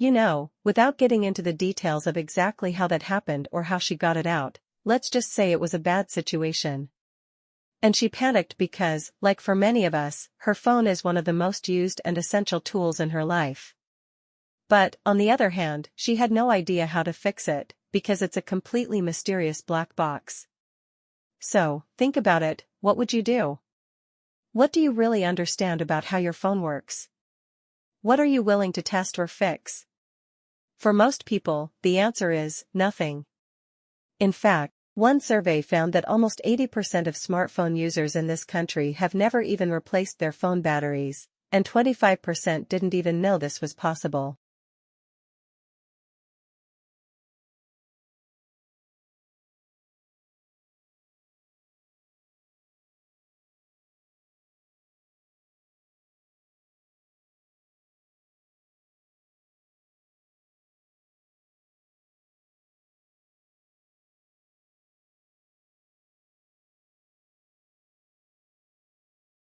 Without getting into the details of exactly how that happened or how she got it out, let's just say it was a bad situation. And she panicked because, like for many of us, her phone is one of the most used and essential tools in her life. But, on the other hand, she had no idea how to fix it, because it's a completely mysterious black box. So, think about it, what would you do? What do you really understand about how your phone works? What are you willing to test or fix? For most people, the answer is nothing. In fact, one survey found that almost 80% of smartphone users in this country have never even replaced their phone batteries, and 25% didn't even know this was possible.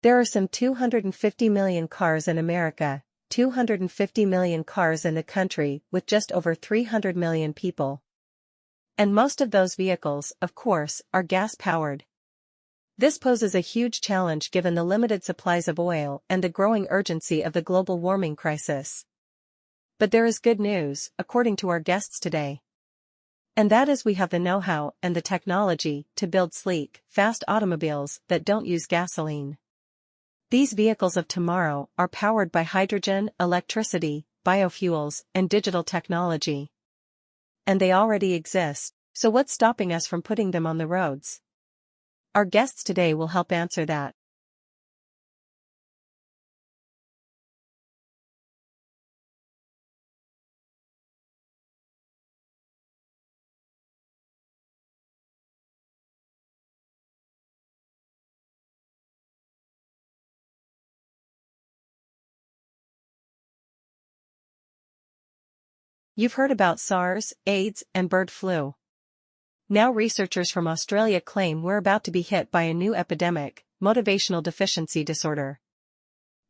There are some 250 million cars in America, 250 million cars in the country with just over 300 million people. And most of those vehicles, of course, are gas-powered. This poses a huge challenge given the limited supplies of oil and the growing urgency of the global warming crisis. But there is good news, according to our guests today. And that is we have the know-how and the technology to build sleek, fast automobiles that don't use gasoline. These vehicles of tomorrow are powered by hydrogen, electricity, biofuels, and digital technology. And they already exist, so what's stopping us from putting them on the roads? Our guests today will help answer that. You've heard about SARS, AIDS, and bird flu. Now researchers from Australia claim we're about to be hit by a new epidemic, motivational deficiency disorder.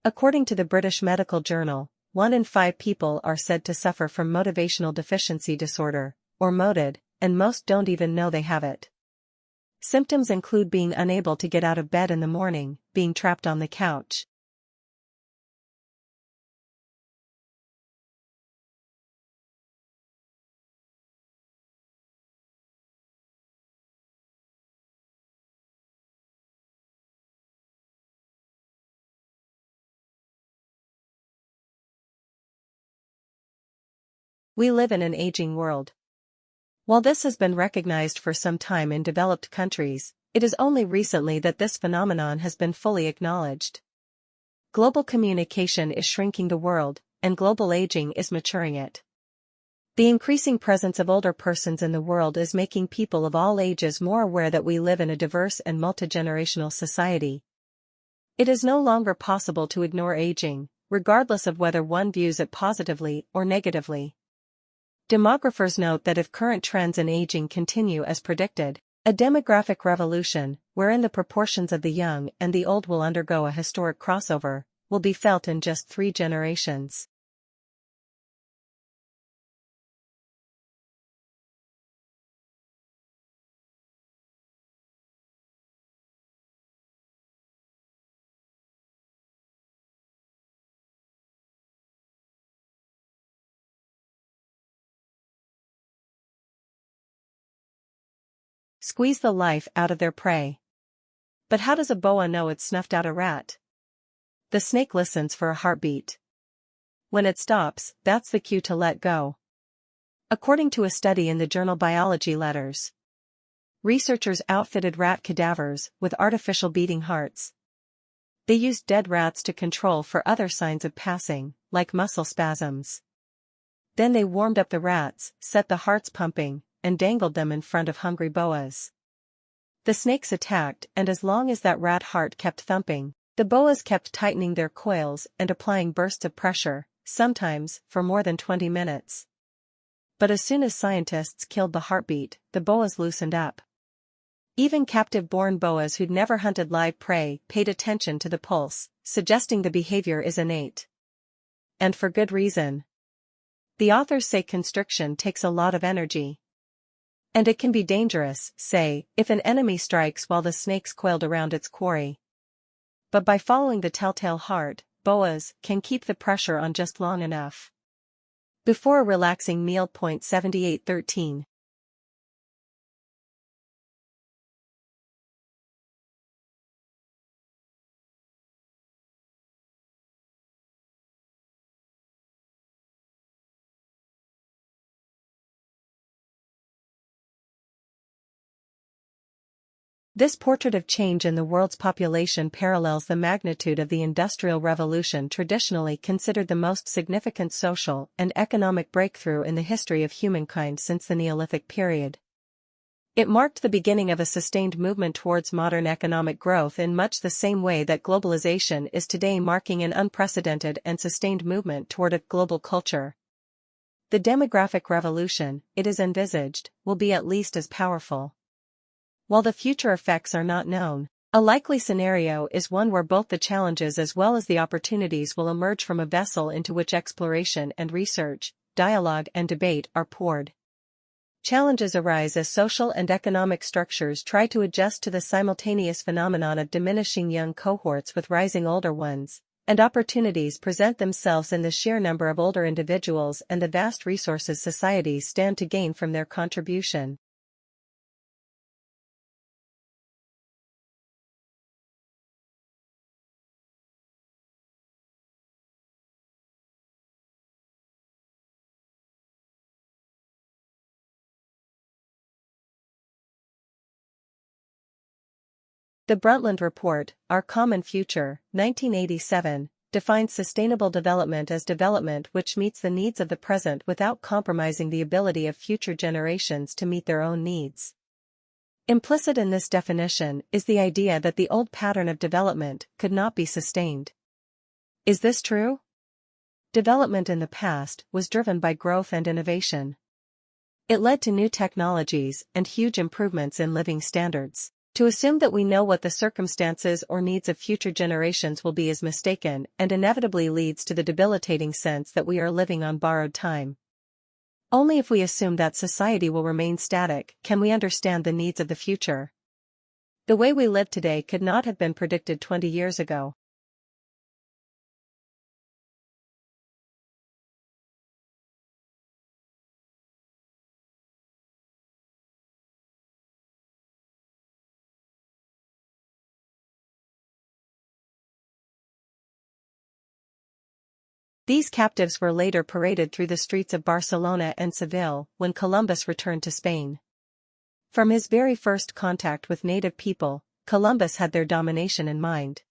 According to the British Medical Journal, 1 in 5 people are said to suffer from motivational deficiency disorder, or MODD, and most don't even know they have it. Symptoms include being unable to get out of bed in the morning, being trapped on the couch. We live in an aging world. While this has been recognized for some time in developed countries, it is only recently that this phenomenon has been fully acknowledged. Global communication is shrinking the world, and global aging is maturing it. The increasing presence of older persons in the world is making people of all ages more aware that we live in a diverse and multi-generational society. It is no longer possible to ignore aging, regardless of whether one views it positively or negatively. Demographers note that if current trends in aging continue as predicted, a demographic revolution, wherein the proportions of the young and the old will undergo a historic crossover, will be felt in just 3 generations. Squeeze the life out of their prey. But how does a boa know it's snuffed out a rat? The snake listens for a heartbeat. When it stops, that's the cue to let go. According to a study in the journal Biology Letters, researchers outfitted rat cadavers with artificial beating hearts. They used dead rats to control for other signs of passing, like muscle spasms. Then they warmed up the rats, set the hearts pumping, and dangled them in front of hungry boas. The snakes attacked, and as long as that rat heart kept thumping, the boas kept tightening their coils and applying bursts of pressure, sometimes for more than 20 minutes. But as soon as scientists killed the heartbeat, the boas loosened up. Even captive-born boas who'd never hunted live prey paid attention to the pulse, suggesting the behavior is innate. And for good reason. The authors say constriction takes a lot of energy. And it can be dangerous, say, if an enemy strikes while the snake's coiled around its quarry. But by following the telltale heart, boas can keep the pressure on just long enough. Before a relaxing meal. 7813. This portrait of change in the world's population parallels the magnitude of the Industrial Revolution, traditionally considered the most significant social and economic breakthrough in the history of humankind since the Neolithic period. It marked the beginning of a sustained movement towards modern economic growth in much the same way that globalization is today marking an unprecedented and sustained movement toward a global culture. The demographic revolution, it is envisaged, will be at least as powerful. While the future effects are not known, a likely scenario is one where both the challenges as well as the opportunities will emerge from a vessel into which exploration and research, dialogue and debate are poured. Challenges arise as social and economic structures try to adjust to the simultaneous phenomenon of diminishing young cohorts with rising older ones, and opportunities present themselves in the sheer number of older individuals and the vast resources societies stand to gain from their contribution. The Brundtland Report, Our Common Future, 1987, defines sustainable development as development which meets the needs of the present without compromising the ability of future generations to meet their own needs. Implicit in this definition is the idea that the old pattern of development could not be sustained. Is this true? Development in the past was driven by growth and innovation. It led to new technologies and huge improvements in living standards. To assume that we know what the circumstances or needs of future generations will be is mistaken and inevitably leads to the debilitating sense that we are living on borrowed time. Only if we assume that society will remain static can we understand the needs of the future. The way we live today could not have been predicted 20 years ago. These captives were later paraded through the streets of Barcelona and Seville when Columbus returned to Spain. From his very first contact with native people, Columbus had their domination in mind.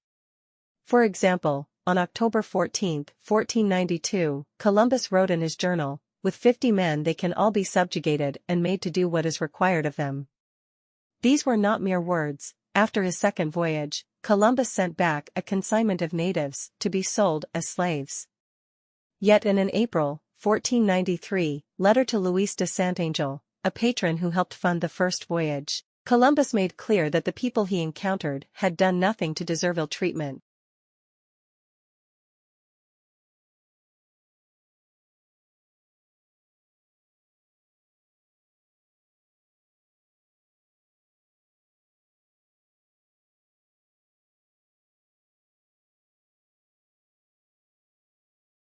For example, on October 14, 1492, Columbus wrote in his journal, "With 50 men they can all be subjugated and made to do what is required of them." These were not mere words. After his second voyage, Columbus sent back a consignment of natives to be sold as slaves. Yet in an April, 1493, letter to Luis de Santangel, a patron who helped fund the first voyage, Columbus made clear that the people he encountered had done nothing to deserve ill treatment.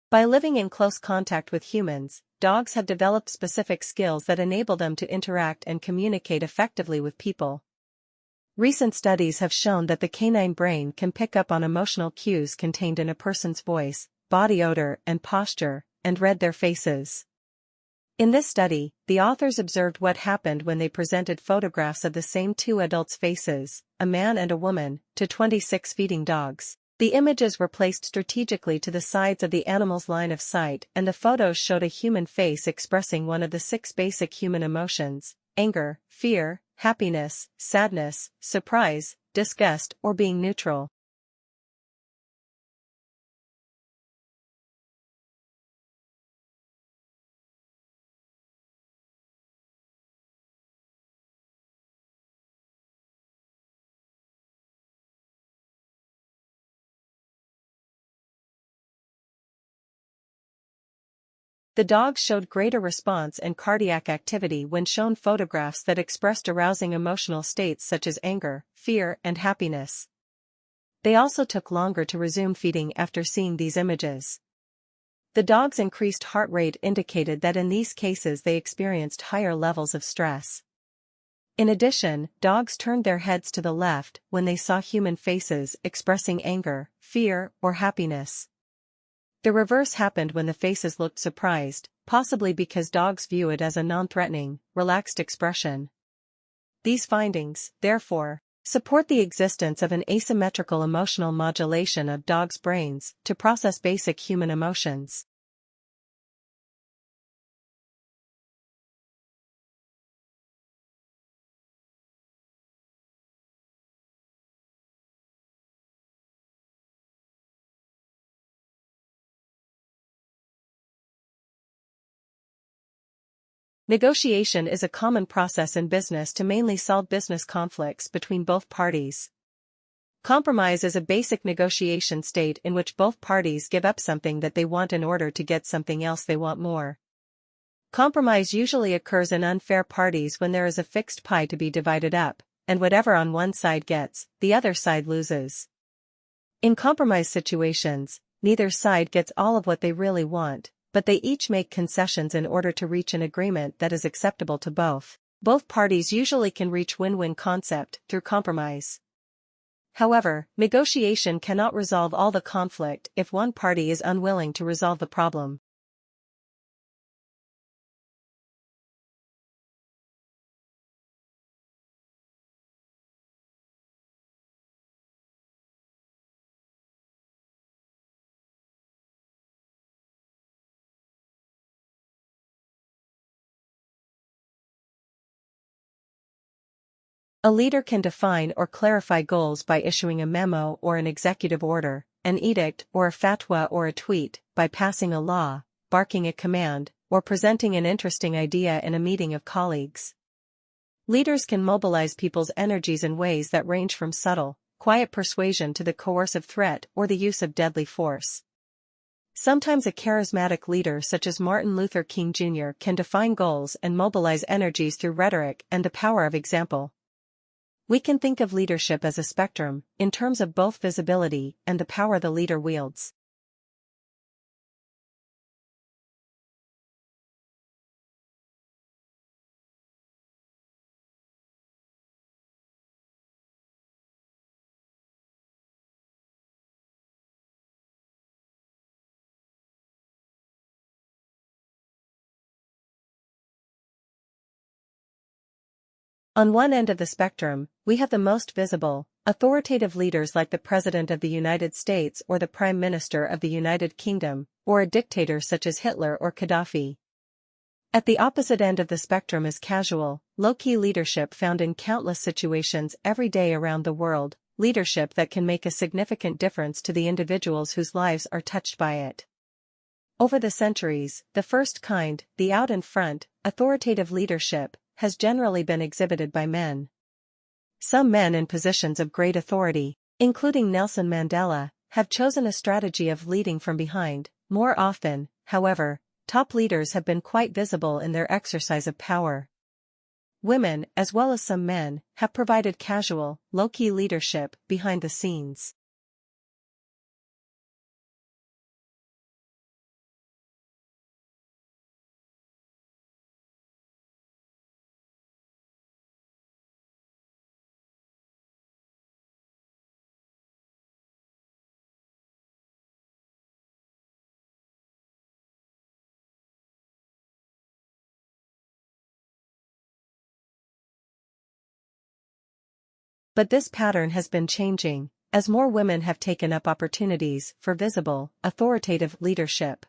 By living in close contact with humans, dogs have developed specific skills that enable them to interact and communicate effectively with people. Recent studies have shown that the canine brain can pick up on emotional cues contained in a person's voice, body odor and posture, and read their faces. In this study, the authors observed what happened when they presented photographs of the same two adults' faces, a man and a woman, to 26 feeding dogs. The images were placed strategically to the sides of the animal's line of sight, and the photos showed a human face expressing one of the 6 basic human emotions: anger, fear, happiness, sadness, surprise, disgust, or being neutral. The dogs showed greater response and cardiac activity when shown photographs that expressed arousing emotional states such as anger, fear, and happiness. They also took longer to resume feeding after seeing these images. The dog's increased heart rate indicated that in these cases they experienced higher levels of stress. In addition, dogs turned their heads to the left when they saw human faces expressing anger, fear, or happiness. The reverse happened when the faces looked surprised, possibly because dogs view it as a non-threatening, relaxed expression. These findings, therefore, support the existence of an asymmetrical emotional modulation of dogs' brains to process basic human emotions. Negotiation is a common process in business to mainly solve business conflicts between both parties. Compromise is a basic negotiation state in which both parties give up something that they want in order to get something else they want more. Compromise usually occurs in unfair parties when there is a fixed pie to be divided up, and whatever on one side gets, the other side loses. In compromise situations, neither side gets all of what they really want, but they each make concessions in order to reach an agreement that is acceptable to both. Both parties usually can reach win-win concept through compromise. However, negotiation cannot resolve all the conflict if one party is unwilling to resolve the problem. A leader can define or clarify goals by issuing a memo or an executive order, an edict or a fatwa or a tweet, by passing a law, barking a command, or presenting an interesting idea in a meeting of colleagues. Leaders can mobilize people's energies in ways that range from subtle, quiet persuasion to the coercive threat or the use of deadly force. Sometimes a charismatic leader such as Martin Luther King Jr. can define goals and mobilize energies through rhetoric and the power of example. We can think of leadership as a spectrum, in terms of both visibility and the power the leader wields. On one end of the spectrum, we have the most visible, authoritative leaders like the President of the United States or the Prime Minister of the United Kingdom, or a dictator such as Hitler or Gaddafi. At the opposite end of the spectrum is casual, low-key leadership found in countless situations every day around the world, leadership that can make a significant difference to the individuals whose lives are touched by it. Over the centuries, the first kind, the out-in-front, authoritative leadership, has generally been exhibited by men. Some men in positions of great authority, including Nelson Mandela, have chosen a strategy of leading from behind. More often, however, top leaders have been quite visible in their exercise of power. Women, as well as some men, have provided casual, low-key leadership behind the scenes. But this pattern has been changing, as more women have taken up opportunities for visible, authoritative leadership.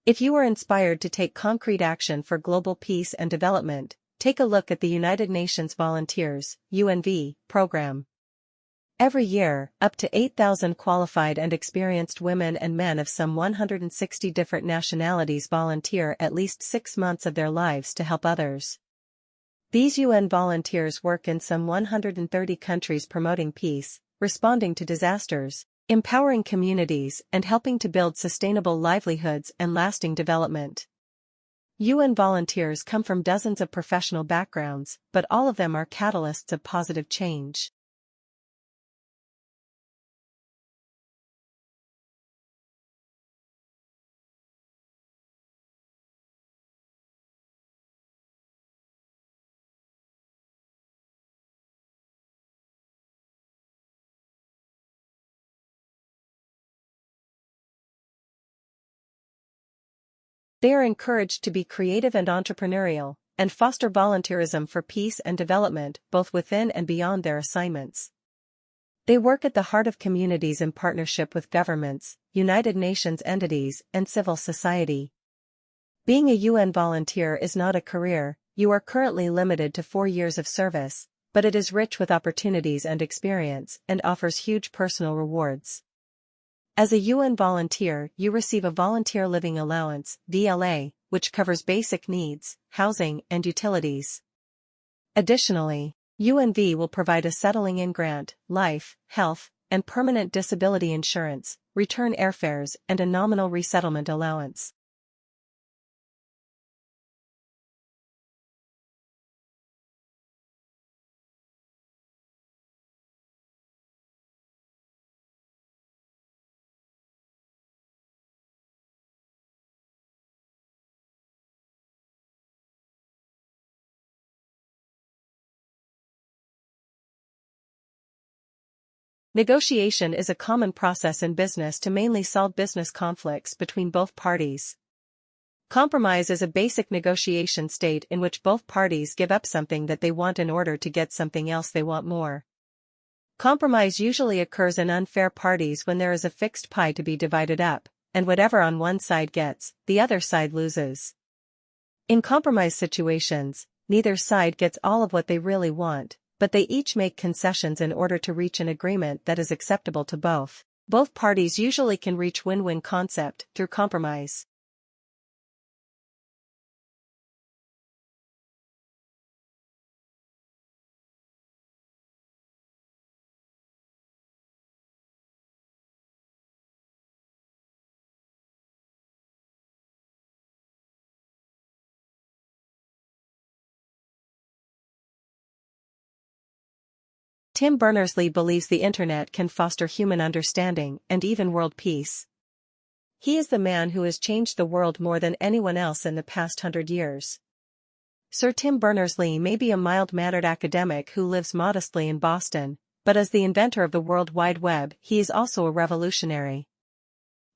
If you are inspired to take concrete action for global peace and development, take a look at the United Nations Volunteers (UNV) program. Every year, up to 8,000 qualified and experienced women and men of some 160 different nationalities volunteer at least 6 months of their lives to help others. These UN volunteers work in some 130 countries promoting peace, responding to disasters, empowering communities and helping to build sustainable livelihoods and lasting development. UN volunteers come from dozens of professional backgrounds, but all of them are catalysts of positive change. They are encouraged to be creative and entrepreneurial, and foster volunteerism for peace and development both within and beyond their assignments. They work at the heart of communities in partnership with governments, United Nations entities, and civil society. Being a UN volunteer is not a career. You are currently limited to 4 years of service, but it is rich with opportunities and experience and offers huge personal rewards. As a UN volunteer, you receive a Volunteer Living Allowance, VLA, which covers basic needs, housing, and utilities. Additionally, UNV will provide a settling-in grant, life, health, and permanent disability insurance, return airfares, and a nominal resettlement allowance. Negotiation is a common process in business to mainly solve business conflicts between both parties. Compromise is a basic negotiation state in which both parties give up something that they want in order to get something else they want more. Compromise usually occurs in unfair parties when there is a fixed pie to be divided up, and whatever on one side gets, the other side loses. In compromise situations, neither side gets all of what they really want, but they each make concessions in order to reach an agreement that is acceptable to both. Both parties usually can reach win-win concept through compromise. Tim Berners-Lee believes the internet can foster human understanding and even world peace. He is the man who has changed the world more than anyone else in the past 100 years. Sir Tim Berners-Lee may be a mild-mannered academic who lives modestly in Boston, but as the inventor of the World Wide Web, he is also a revolutionary.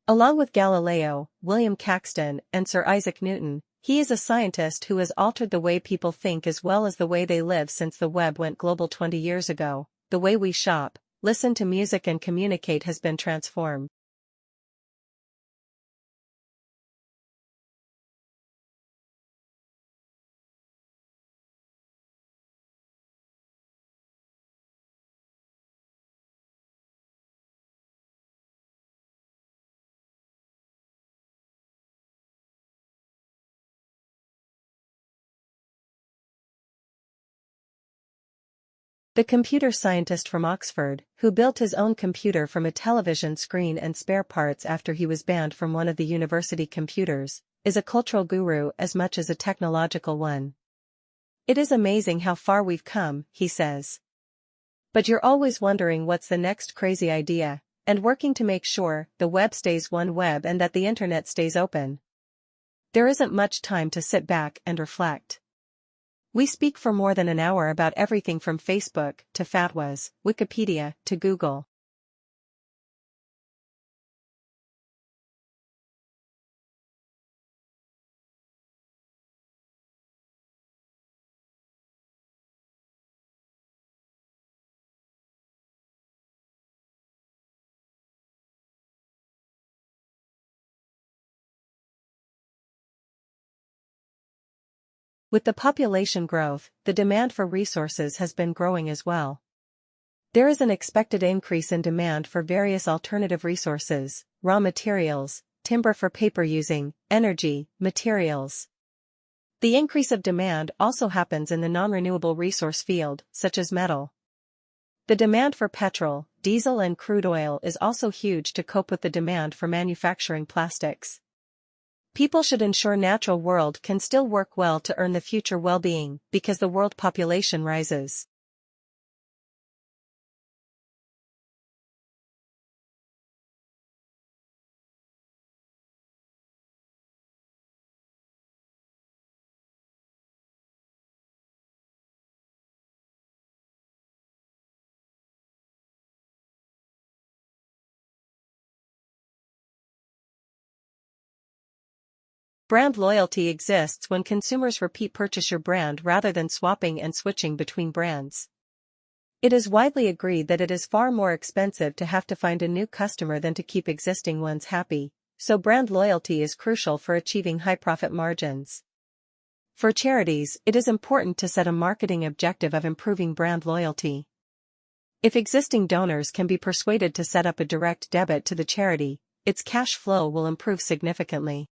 Along with Galileo, William Caxton, and Sir Isaac Newton, he is a scientist who has altered the way people think as well as the way they live since the web went global 20 years ago. The way we shop, listen to music and communicate has been transformed. The computer scientist from Oxford, who built his own computer from a television screen and spare parts after he was banned from one of the university computers, is a cultural guru as much as a technological one. It is amazing how far we've come, he says. But you're always wondering what's the next crazy idea, and working to make sure the web stays one web and that the internet stays open. There isn't much time to sit back and reflect. We speak for more than an hour about everything from Facebook to fatwas, Wikipedia to Google. With the population growth, the demand for resources has been growing as well. There is an expected increase in demand for various alternative resources, raw materials, timber for paper using, energy, materials. The increase of demand also happens in the non-renewable resource field, such as metal. The demand for petrol, diesel and crude oil is also huge to cope with the demand for manufacturing plastics. People should ensure natural world can still work well to earn the future well-being because the world population rises. Brand loyalty exists when consumers repeat purchase your brand rather than swapping and switching between brands. It is widely agreed that it is far more expensive to have to find a new customer than to keep existing ones happy, so brand loyalty is crucial for achieving high profit margins. For charities, it is important to set a marketing objective of improving brand loyalty. If existing donors can be persuaded to set up a direct debit to the charity, its cash flow will improve significantly.